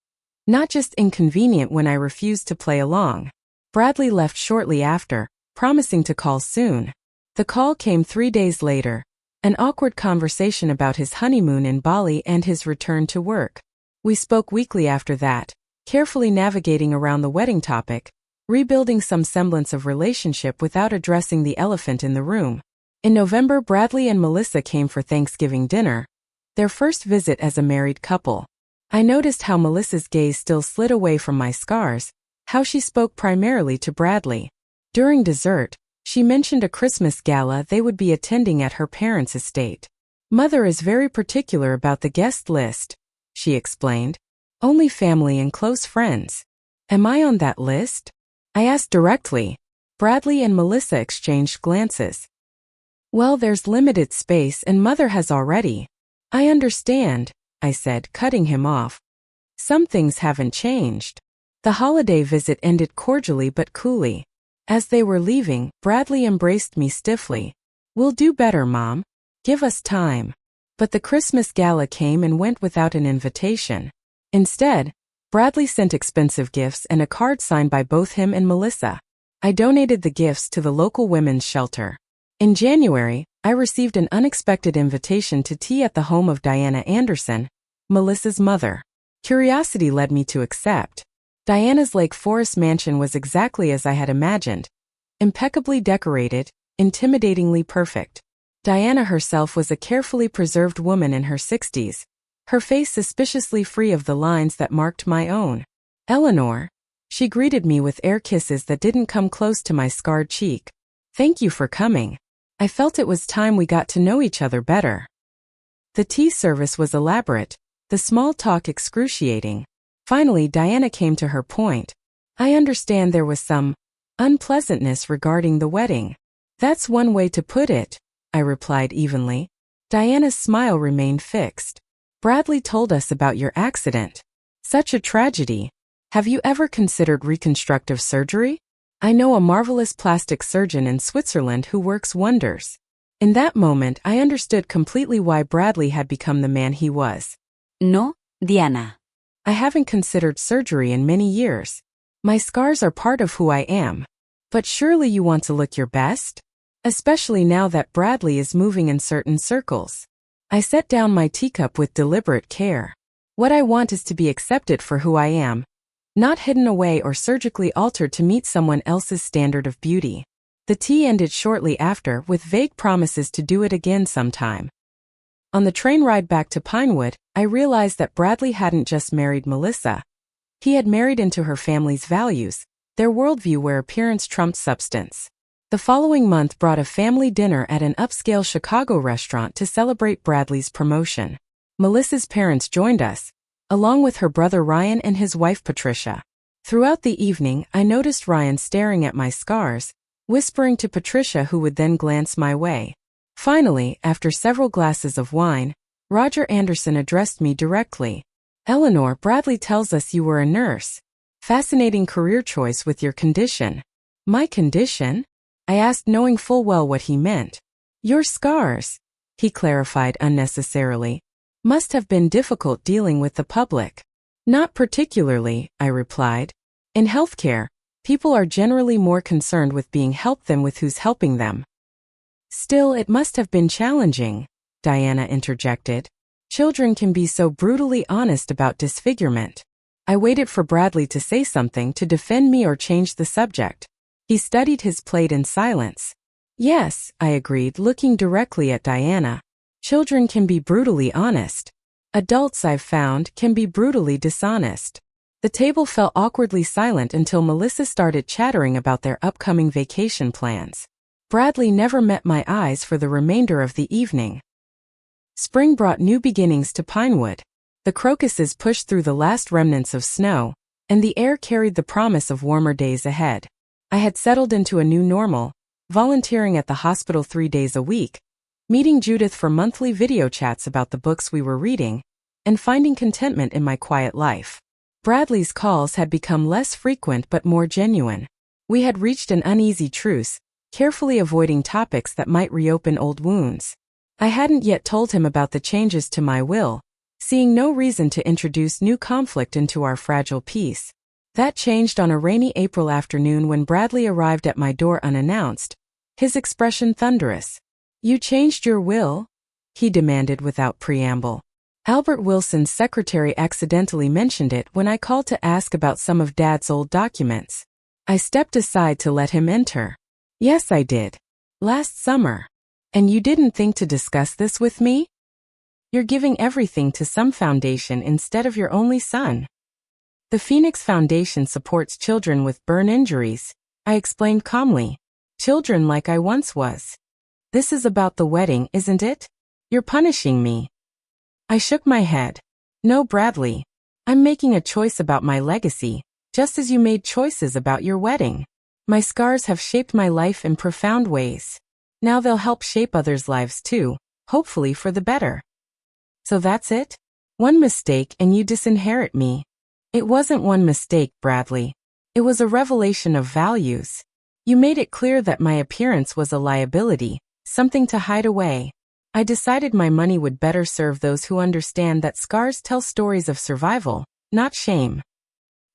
not just inconvenient when I refused to play along. Bradley left shortly after, promising to call soon. The call came 3 days later, an awkward conversation about his honeymoon in Bali and his return to work. We spoke weekly after that, carefully navigating around the wedding topic, rebuilding some semblance of relationship without addressing the elephant in the room. In November, Bradley and Melissa came for Thanksgiving dinner, their first visit as a married couple. I noticed how Melissa's gaze still slid away from my scars, how she spoke primarily to Bradley. During dessert, She mentioned a Christmas gala they would be attending at her parents' estate. Mother is very particular about the guest list, she explained. Only family and close friends. Am I on that list? I asked directly. Bradley and Melissa exchanged glances. Well, there's limited space and Mother has already. I understand, I said, cutting him off. Some things haven't changed. The holiday visit ended cordially but coolly. As they were leaving, Bradley embraced me stiffly. We'll do better, Mom. Give us time. But the Christmas gala came and went without an invitation. Instead, Bradley sent expensive gifts and a card signed by both him and Melissa. I donated the gifts to the local women's shelter. In January, I received an unexpected invitation to tea at the home of Diana Anderson, Melissa's mother. Curiosity led me to accept. Diana's Lake Forest mansion was exactly as I had imagined. Impeccably decorated, intimidatingly perfect. Diana herself was a carefully preserved woman in her 60s, her face suspiciously free of the lines that marked my own. Eleanor. She greeted me with air kisses that didn't come close to my scarred cheek. Thank you for coming. I felt it was time we got to know each other better. The tea service was elaborate, the small talk excruciating. Finally, Diana came to her point. I understand there was some unpleasantness regarding the wedding. That's one way to put it, I replied evenly. Diana's smile remained fixed. Bradley told us about your accident. Such a tragedy. Have you ever considered reconstructive surgery? I know a marvelous plastic surgeon in Switzerland who works wonders. In that moment, I understood completely why Bradley had become the man he was. No, Diana. I haven't considered surgery in many years. My scars are part of who I am. But surely you want to look your best? Especially now that Bradley is moving in certain circles. I set down my teacup with deliberate care. What I want is to be accepted for who I am, not hidden away or surgically altered to meet someone else's standard of beauty. The tea ended shortly after with vague promises to do it again sometime. On the train ride back to Pinewood, I realized that Bradley hadn't just married Melissa. He had married into her family's values, their worldview where appearance trumped substance. The following month brought a family dinner at an upscale Chicago restaurant to celebrate Bradley's promotion. Melissa's parents joined us, along with her brother Ryan and his wife Patricia. Throughout the evening, I noticed Ryan staring at my scars, whispering to Patricia who would then glance my way. Finally, after several glasses of wine, Roger Anderson addressed me directly. Eleanor, Bradley tells us you were a nurse. Fascinating career choice with your condition. My condition? I asked, knowing full well what he meant. Your scars, he clarified unnecessarily, must have been difficult dealing with the public. Not particularly, I replied. In healthcare, people are generally more concerned with being helped than with who's helping them. Still, it must have been challenging, Diana interjected. Children can be so brutally honest about disfigurement. I waited for Bradley to say something to defend me or change the subject. He studied his plate in silence. Yes, I agreed, looking directly at Diana. Children can be brutally honest. Adults, I've found, can be brutally dishonest. The table fell awkwardly silent until Melissa started chattering about their upcoming vacation plans. Bradley never met my eyes for the remainder of the evening. Spring brought new beginnings to Pinewood. The crocuses pushed through the last remnants of snow, and the air carried the promise of warmer days ahead. I had settled into a new normal, volunteering at the hospital 3 days a week, meeting Judith for monthly video chats about the books we were reading, and finding contentment in my quiet life. Bradley's calls had become less frequent but more genuine. We had reached an uneasy truce, carefully avoiding topics that might reopen old wounds. I hadn't yet told him about the changes to my will, seeing no reason to introduce new conflict into our fragile peace. That changed on a rainy April afternoon when Bradley arrived at my door unannounced, his expression thunderous. You changed your will? He demanded without preamble. Albert Wilson's secretary accidentally mentioned it when I called to ask about some of Dad's old documents. I stepped aside to let him enter. Yes, I did. Last summer. And you didn't think to discuss this with me? You're giving everything to some foundation instead of your only son. The Phoenix Foundation supports children with burn injuries, I explained calmly. Children like I once was. This is about the wedding, isn't it? You're punishing me. I shook my head. No, Bradley. I'm making a choice about my legacy, just as you made choices about your wedding. My scars have shaped my life in profound ways. Now they'll help shape others' lives too, hopefully for the better. So that's it? One mistake and you disinherit me. It wasn't one mistake, Bradley. It was a revelation of values. You made it clear that my appearance was a liability, something to hide away. I decided my money would better serve those who understand that scars tell stories of survival, not shame.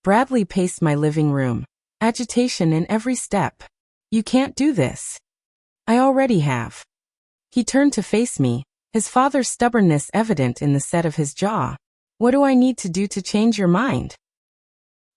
Bradley paced my living room, agitation in every step. You can't do this. I already have. He turned to face me, his father's stubbornness evident in the set of his jaw. What do I need to do to change your mind?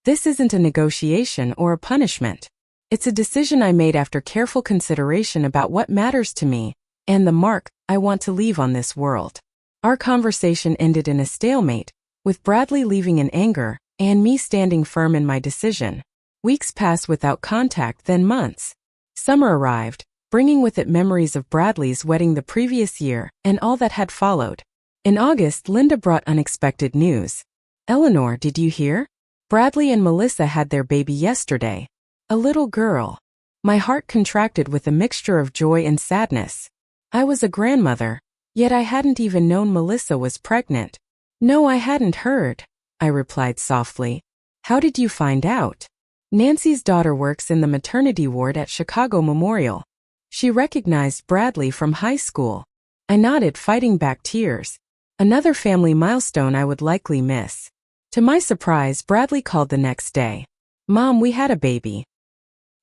This isn't a negotiation or a punishment. It's a decision I made after careful consideration about what matters to me and the mark I want to leave on this world. Our conversation ended in a stalemate, with Bradley leaving in anger and me standing firm in my decision. Weeks passed without contact, then months. Summer arrived, bringing with it memories of Bradley's wedding the previous year and all that had followed. In August, Linda brought unexpected news. Eleanor, did you hear? Bradley and Melissa had their baby yesterday. A little girl. My heart contracted with a mixture of joy and sadness. I was a grandmother, yet I hadn't even known Melissa was pregnant. No, I hadn't heard, I replied softly. How did you find out? Nancy's daughter works in the maternity ward at Chicago Memorial. She recognized Bradley from high school. I nodded, fighting back tears. Another family milestone I would likely miss. To my surprise, Bradley called the next day. Mom, we had a baby.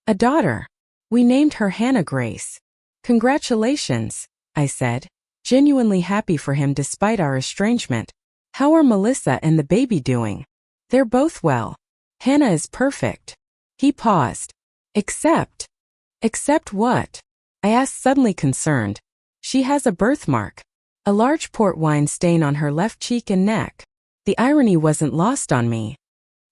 A daughter. We named her Hannah Grace. Congratulations, I said, genuinely happy for him despite our estrangement. How are Melissa and the baby doing? They're both well. Hannah is perfect. He paused. Except what? I asked, suddenly concerned. She has a birthmark. A large port wine stain on her left cheek and neck. The irony wasn't lost on me.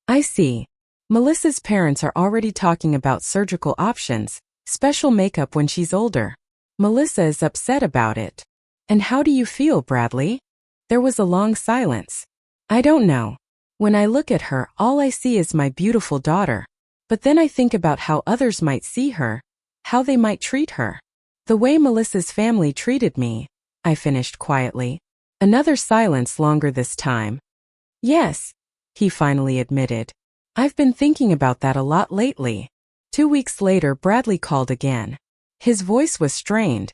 I see. Melissa's parents are already talking about surgical options, special makeup when she's older. Melissa is upset about it. And how do you feel, Bradley? There was a long silence. I don't know. When I look at her, all I see is my beautiful daughter. But then I think about how others might see her, how they might treat her. The way Melissa's family treated me, I finished quietly. Another silence, longer this time. Yes, he finally admitted. I've been thinking about that a lot lately. 2 weeks later, Bradley called again. His voice was strained.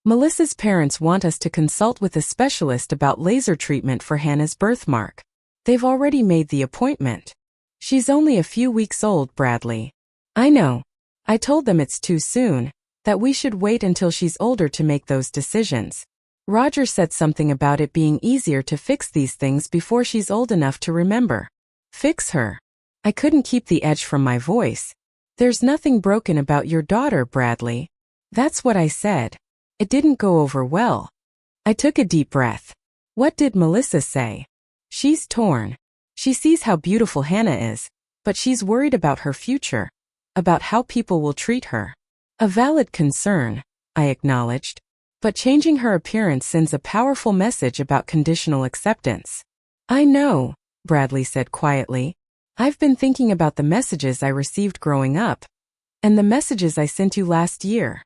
Melissa's parents want us to consult with a specialist about laser treatment for Hannah's birthmark. They've already made the appointment. She's only a few weeks old, Bradley. I know. I told them it's too soon, that we should wait until she's older to make those decisions. Roger said something about it being easier to fix these things before she's old enough to remember. Fix her. I couldn't keep the edge from my voice. There's nothing broken about your daughter, Bradley. That's what I said. It didn't go over well. I took a deep breath. What did Melissa say? She's torn. She sees how beautiful Hannah is, but she's worried about her future, about how people will treat her. A valid concern, I acknowledged. But changing her appearance sends a powerful message about conditional acceptance. I know, Bradley said quietly. I've been thinking about the messages I received growing up, and the messages I sent you last year.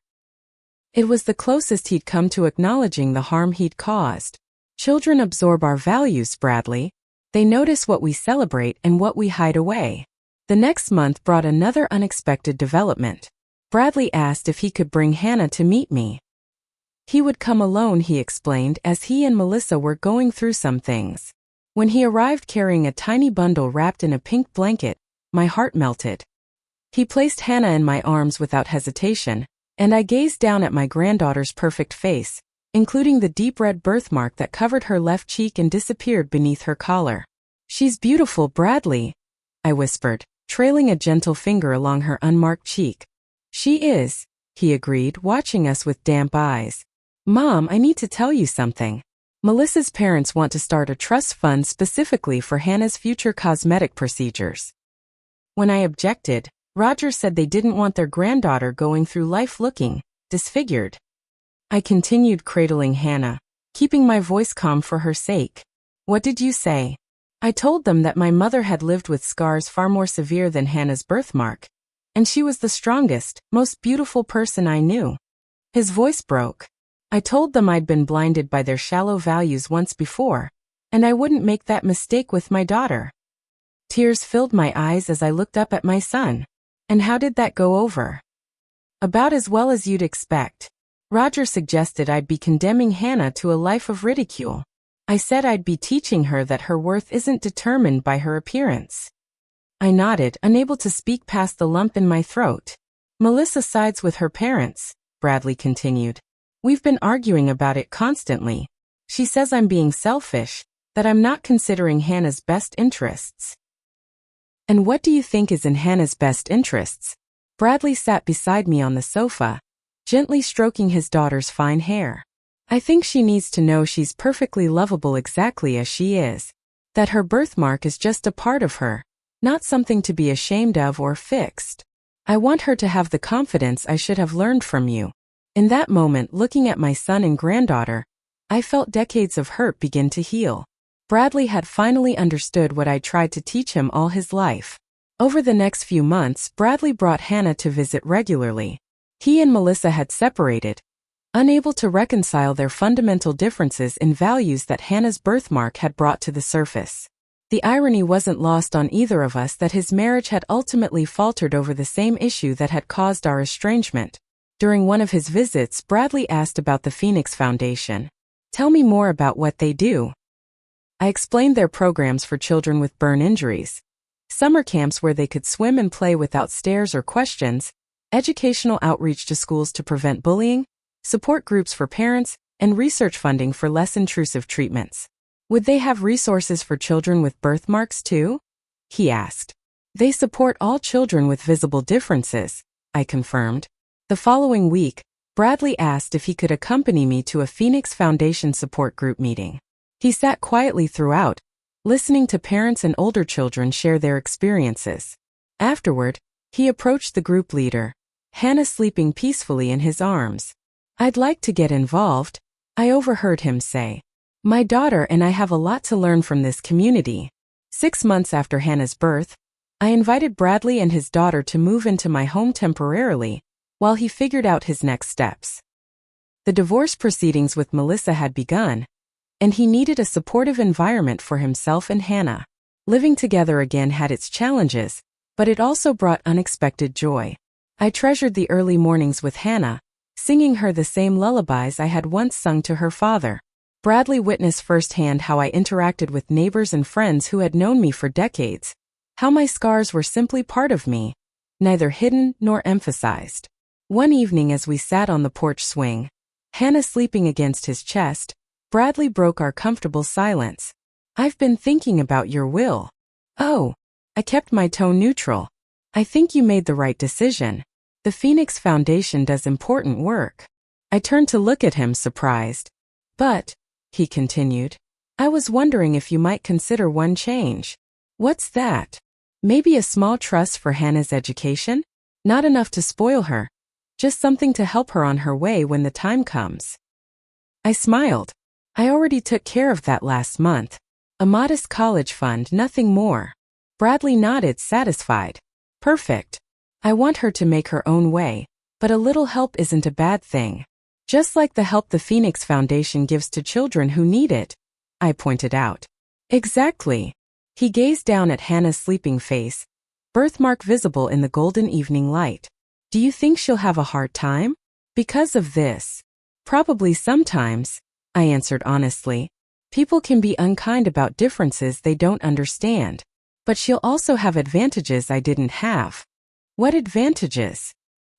It was the closest he'd come to acknowledging the harm he'd caused. Children absorb our values, Bradley. They notice what we celebrate and what we hide away. The next month brought another unexpected development. Bradley asked if he could bring Hannah to meet me. He would come alone, he explained, as he and Melissa were going through some things. When he arrived carrying a tiny bundle wrapped in a pink blanket, my heart melted. He placed Hannah in my arms without hesitation, and I gazed down at my granddaughter's perfect face, including the deep red birthmark that covered her left cheek and disappeared beneath her collar. She's beautiful, Bradley, I whispered, trailing a gentle finger along her unmarked cheek. She is, he agreed, watching us with damp eyes. Mom, I need to tell you something. Melissa's parents want to start a trust fund specifically for Hannah's future cosmetic procedures. When I objected, Roger said they didn't want their granddaughter going through life looking disfigured. I continued cradling Hannah, keeping my voice calm for her sake. What did you say? I told them that my mother had lived with scars far more severe than Hannah's birthmark, and she was the strongest, most beautiful person I knew. His voice broke. I told them I'd been blinded by their shallow values once before, and I wouldn't make that mistake with my daughter. Tears filled my eyes as I looked up at my son. And how did that go over? About as well as you'd expect. Roger suggested I'd be condemning Hannah to a life of ridicule. I said I'd be teaching her that her worth isn't determined by her appearance. I nodded, unable to speak past the lump in my throat. Melissa sides with her parents, Bradley continued. We've been arguing about it constantly. She says I'm being selfish, that I'm not considering Hannah's best interests. And what do you think is in Hannah's best interests? Bradley sat beside me on the sofa, gently stroking his daughter's fine hair. I think she needs to know she's perfectly lovable exactly as she is. That her birthmark is just a part of her, not something to be ashamed of or fixed. I want her to have the confidence I should have learned from you. In that moment, looking at my son and granddaughter, I felt decades of hurt begin to heal. Bradley had finally understood what I tried to teach him all his life. Over the next few months, Bradley brought Hannah to visit regularly. He and Melissa had separated, unable to reconcile their fundamental differences in values that Hannah's birthmark had brought to the surface. The irony wasn't lost on either of us that his marriage had ultimately faltered over the same issue that had caused our estrangement. During one of his visits, Bradley asked about the Phoenix Foundation. Tell me more about what they do. I explained their programs for children with burn injuries, summer camps where they could swim and play without stares or questions, educational outreach to schools to prevent bullying, support groups for parents, and research funding for less intrusive treatments. Would they have resources for children with birthmarks too? He asked. They support all children with visible differences, I confirmed. The following week, Bradley asked if he could accompany me to a Phoenix Foundation support group meeting. He sat quietly throughout, listening to parents and older children share their experiences. Afterward, he approached the group leader, Hannah sleeping peacefully in his arms. I'd like to get involved, I overheard him say. My daughter and I have a lot to learn from this community. 6 months after Hannah's birth, I invited Bradley and his daughter to move into my home temporarily, while he figured out his next steps. The divorce proceedings with Melissa had begun, and he needed a supportive environment for himself and Hannah. Living together again had its challenges, but it also brought unexpected joy. I treasured the early mornings with Hannah, singing her the same lullabies I had once sung to her father. Bradley witnessed firsthand how I interacted with neighbors and friends who had known me for decades, how my scars were simply part of me, neither hidden nor emphasized. One evening as we sat on the porch swing, Hannah sleeping against his chest, Bradley broke our comfortable silence. I've been thinking about your will. Oh, I kept my tone neutral. I think you made the right decision. The Phoenix Foundation does important work. I turned to look at him surprised. But, he continued, I was wondering if you might consider one change. What's that? Maybe a small trust for Hannah's education? Not enough to spoil her. Just something to help her on her way when the time comes. I smiled. I already took care of that last month. A modest college fund, nothing more. Bradley nodded, satisfied. Perfect. I want her to make her own way, but a little help isn't a bad thing. Just like the help the Phoenix Foundation gives to children who need it, I pointed out. Exactly. He gazed down at Hannah's sleeping face, birthmark visible in the golden evening light. Do you think she'll have a hard time? Because of this? Probably sometimes, I answered honestly. People can be unkind about differences they don't understand. But she'll also have advantages I didn't have. What advantages?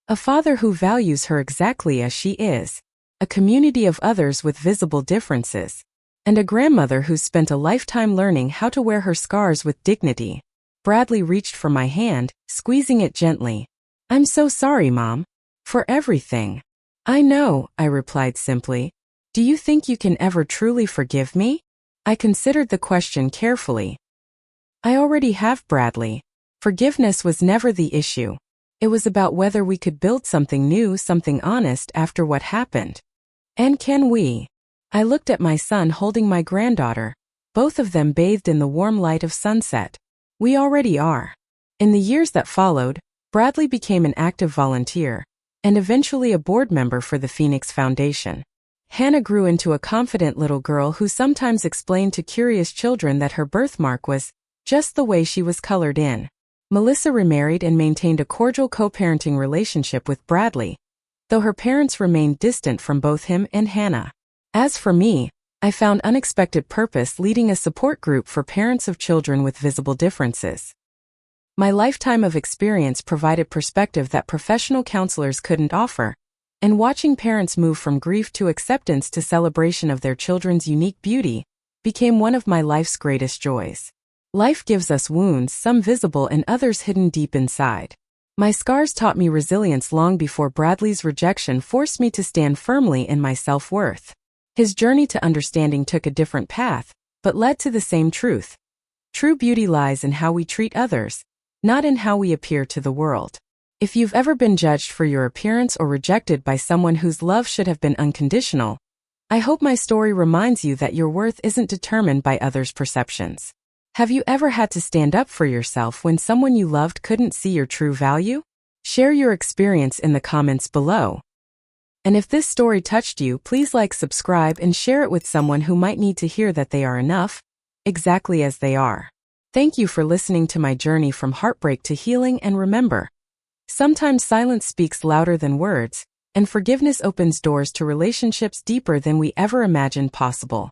A father who values her exactly as she is, a community of others with visible differences, and a grandmother who spent a lifetime learning how to wear her scars with dignity. Bradley reached for my hand, squeezing it gently. I'm so sorry, Mom. For everything. I know, I replied simply. Do you think you can ever truly forgive me? I considered the question carefully. I already have, Bradley. Forgiveness was never the issue. It was about whether we could build something new, something honest after what happened. And can we? I looked at my son holding my granddaughter, both of them bathed in the warm light of sunset. We already are. In the years that followed, Bradley became an active volunteer, and eventually a board member for the Phoenix Foundation. Hannah grew into a confident little girl who sometimes explained to curious children that her birthmark was just the way she was colored in. Melissa remarried and maintained a cordial co-parenting relationship with Bradley, though her parents remained distant from both him and Hannah. As for me, I found unexpected purpose leading a support group for parents of children with visible differences. My lifetime of experience provided perspective that professional counselors couldn't offer, and watching parents move from grief to acceptance to celebration of their children's unique beauty became one of my life's greatest joys. Life gives us wounds, some visible and others hidden deep inside. My scars taught me resilience long before Bradley's rejection forced me to stand firmly in my self-worth. His journey to understanding took a different path, but led to the same truth. True beauty lies in how we treat others, not in how we appear to the world. If you've ever been judged for your appearance or rejected by someone whose love should have been unconditional, I hope my story reminds you that your worth isn't determined by others' perceptions. Have you ever had to stand up for yourself when someone you loved couldn't see your true value? Share your experience in the comments below. And if this story touched you, please like, subscribe, and share it with someone who might need to hear that they are enough, exactly as they are. Thank you for listening to my journey from heartbreak to healing, and remember, sometimes silence speaks louder than words, and forgiveness opens doors to relationships deeper than we ever imagined possible.